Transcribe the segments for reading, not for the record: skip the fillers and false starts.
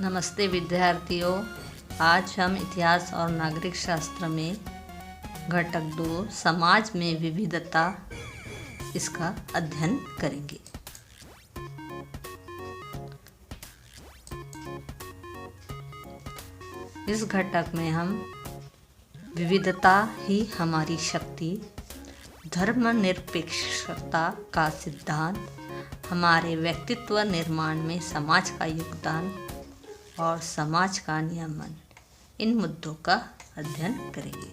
नमस्ते विद्यार्थियों। आज हम इतिहास और नागरिक शास्त्र में घटक 2 समाज में विविधता इसका अध्ययन करेंगे। इस घटक में हम विविधता ही हमारी शक्ति, धर्मनिरपेक्षता का सिद्धांत, हमारे व्यक्तित्व निर्माण में समाज का योगदान और समाज का नियमन, इन मुद्दों का अध्ययन करेंगे।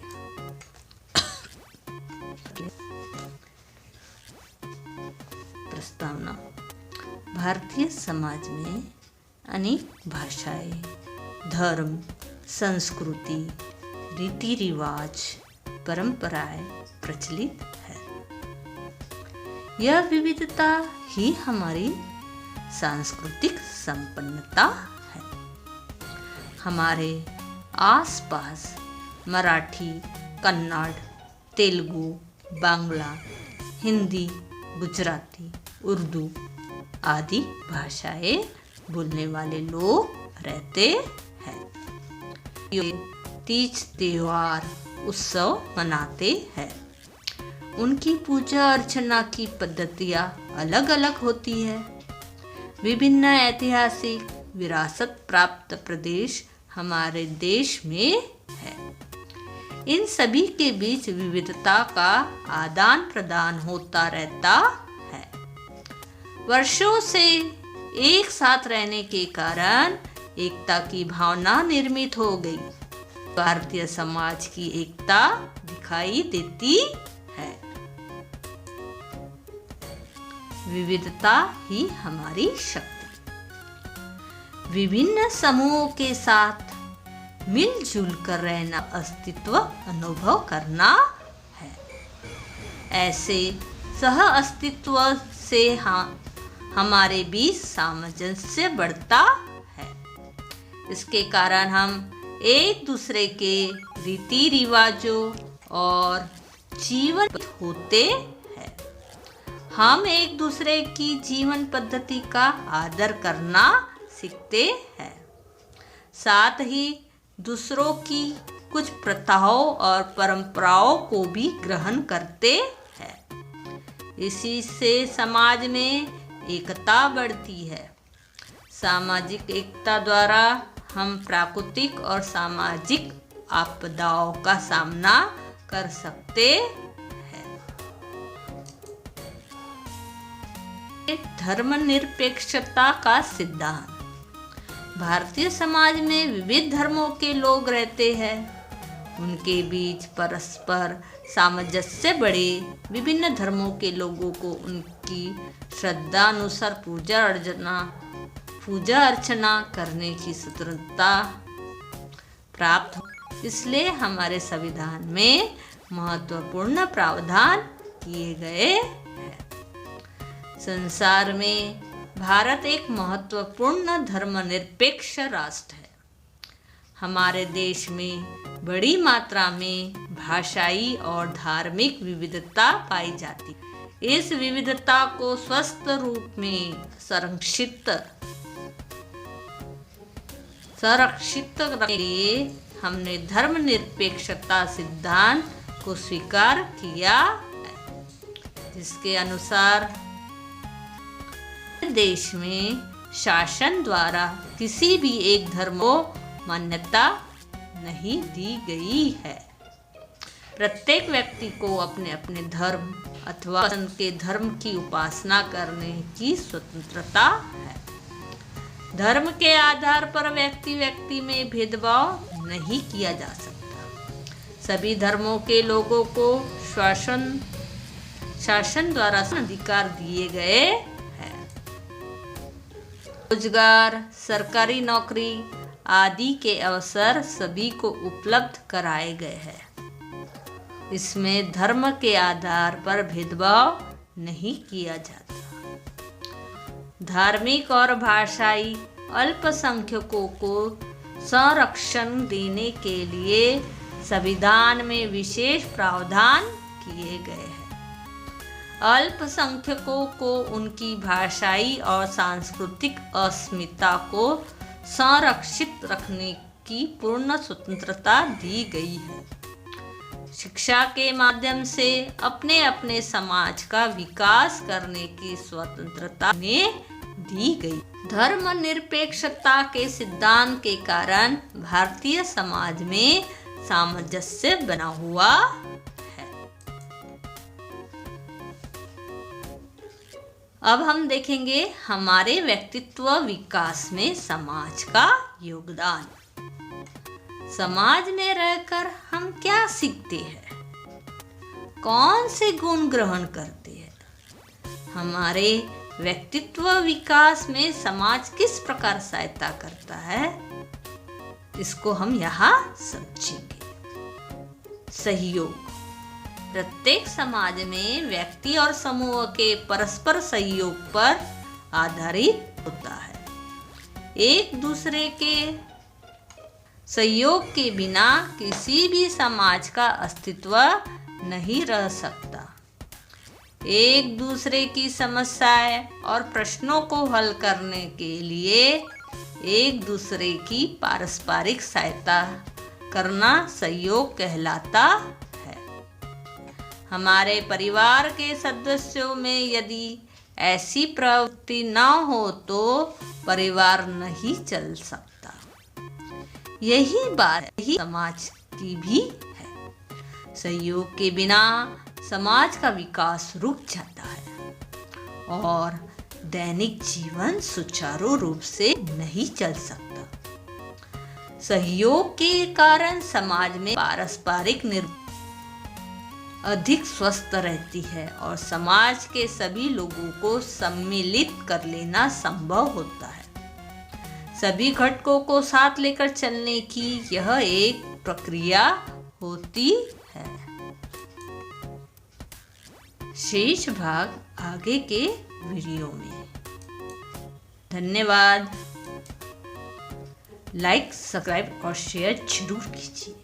प्रस्तावना। भारतीय समाज में अनेक भाषाएं, धर्म, संस्कृति, रीति रिवाज, परंपराएं प्रचलित है। यह विविधता ही हमारी सांस्कृतिक संपन्नता है। हमारे आसपास मराठी, कन्नड़, तेलुगु, बांग्ला, हिंदी, गुजराती, उर्दू आदि भाषाएं बोलने वाले लोग रहते हैं। ये तीज त्योहार उत्सव मनाते हैं। उनकी पूजा अर्चना की पद्धतियाँ अलग अलग होती है। विभिन्न ऐतिहासिक विरासत प्राप्त प्रदेश हमारे देश में है। इन सभी के बीच विविधता का आदान प्रदान होता रहता है। वर्षों से एक साथ रहने के कारण एकता की भावना निर्मित हो गई। भारतीय समाज की एकता दिखाई देती है। विविधता ही हमारी शक्ति। विभिन्न समूहों के साथ मिलजुल कर रहना, अस्तित्व अनुभव करना है। ऐसे सह अस्तित्व से हमारे बीच सामंजस्य बढ़ता है। इसके कारण हम एक दूसरे के रीति रिवाजों और जीवन होते हैं। हम एक दूसरे की जीवन पद्धति का आदर करना सीखते हैं। साथ ही दूसरों की कुछ प्रथाओं और परंपराओं को भी ग्रहण करते हैं। इसी से समाज में एकता बढ़ती है। सामाजिक एकता द्वारा हम प्राकृतिक और सामाजिक आपदाओं का सामना कर सकते हैं। धर्मनिरपेक्षता का सिद्धांत। भारतीय समाज में विविध धर्मों के लोग रहते हैं। उनके बीच परस्पर सामंजस्य बढ़े। विभिन्न धर्मों के लोगों को उनकी श्रद्धा अनुसार पूजा अर्चना करने की स्वतंत्रता प्राप्त हो। इसलिए हमारे संविधान में महत्वपूर्ण प्रावधान किए गए हैं। संसार में भारत एक महत्वपूर्ण धर्मनिरपेक्ष राष्ट्र है। हमारे देश में बड़ी मात्रा में भाषाई और धार्मिक विविधता पाई जाती है। इस विविधता को स्वस्थ रूप में संरक्षित करने के लिए हमने धर्मनिरपेक्षता सिद्धांत को स्वीकार किया है, जिसके अनुसार देश में शासन द्वारा किसी भी एक धर्म को मान्यता नहीं दी गई है। प्रत्येक व्यक्ति को अपने अपने धर्म अथवा पसंद के धर्म की उपासना करने की स्वतंत्रता है। धर्म के आधार पर व्यक्ति में भेदभाव नहीं किया जा सकता। सभी धर्मों के लोगों को शासन द्वारा अधिकार दिए गए हैं। रोजगार, सरकारी नौकरी आदि के अवसर सभी को उपलब्ध कराए गए हैं। इसमें धर्म के आधार पर भेदभाव नहीं किया जाता। धार्मिक और भाषाई अल्पसंख्यकों को संरक्षण देने के लिए संविधान में विशेष प्रावधान किए गए हैं। अल्पसंख्यकों को उनकी भाषाई और सांस्कृतिक अस्मिता को संरक्षित रखने की पूर्ण स्वतंत्रता दी गई है। शिक्षा के माध्यम से अपने अपने समाज का विकास करने की स्वतंत्रता उन्हें दी गई। धर्मनिरपेक्षता के सिद्धांत के कारण भारतीय समाज में सामंजस्य बना हुआ है। अब हम देखेंगे हमारे व्यक्तित्व विकास में समाज का योगदान। समाज में रहकर हम क्या सीखते हैं? कौन से गुण ग्रहण करते हैं? हमारे व्यक्तित्व विकास में समाज किस प्रकार सहायता करता है, इसको हम यहाँ समझेंगे। सहयोग। प्रत्येक समाज में व्यक्ति और समूह के परस्पर सहयोग पर आधारित होता है। एक दूसरे के सहयोग के बिना किसी भी समाज का अस्तित्व नहीं रह सकता। एक दूसरे की समस्याएं और प्रश्नों को हल करने के लिए एक दूसरे की पारस्परिक सहायता करना सहयोग कहलाता है। हमारे परिवार के सदस्यों में यदि ऐसी प्रवृत्ति न हो तो परिवार नहीं चल सकता। यही बात ही समाज की भी है। सहयोग के बिना समाज का विकास रुक जाता है और दैनिक जीवन सुचारू रूप से नहीं चल सकता। सहयोग के कारण समाज में पारस्परिक अधिक स्वस्थ रहती है और समाज के सभी लोगों को सम्मिलित कर लेना संभव होता है। सभी घटकों को साथ लेकर चलने की यह एक प्रक्रिया होती है। शेष भाग आगे के वीडियो में। धन्यवाद। लाइक, सब्सक्राइब और शेयर जरूर कीजिए।